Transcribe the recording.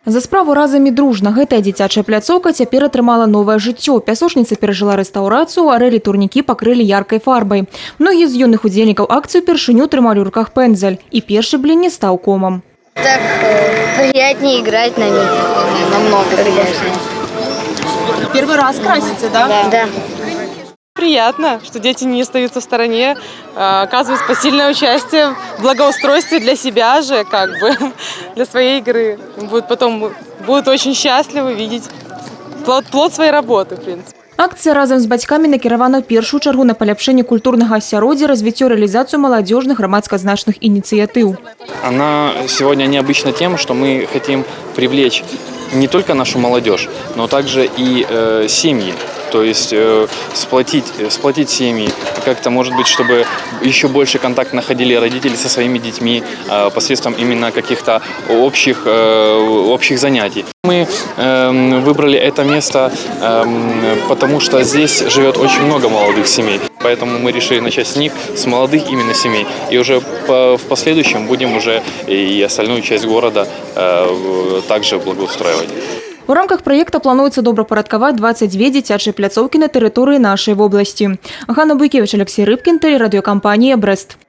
За справу разам і дружна гэтая дзіцячая пляцоўка цяпер атрымала новае жыццё. Пясочніца перажыла рэстаўрацыю, а рэлі-турнікі пакрылі яркай фарбай. Многія з юных удзельнікаў акцыю упершыню трымалі ў руках пэндзаль. І першы блін не стаў комам. Так приятнее играть на них, намного приятнее. Первый раз красите, да? Да. Приятно, что дети не остаются в стороне, оказывают посильное участие в благоустройстве для себя же, как бы, для своей игры. Будут очень счастливы видеть плод своей работы, в принципе. Акцыя разам з бацькамі накіравана ў першую чаргу на паляпшэнне культурнага асяроддзя, развіццё рэалізацыю маладзёжных грамадска-значных инициатив. Она сегодня необычна тем, что мы хотим привлечь не только нашу молодежь, но также и семьи. То есть сплотить семьи, как-то, может быть, чтобы еще больше контакт находили родители со своими детьми посредством именно каких-то общих занятий. Мы выбрали это место, потому что здесь живет очень много молодых семей. Поэтому мы решили начать с них, с молодых именно семей. И уже в последующем будем уже и остальную часть города также благоустраивать. У рамках проекта плануецца добрапарадкаваць 22 дзіцячыя пляцоўкі на тэрыторыі нашай вобласці. Ганна Буйкевіч, Алексей Рыбкін, тэлерадыёкампанія «Брест».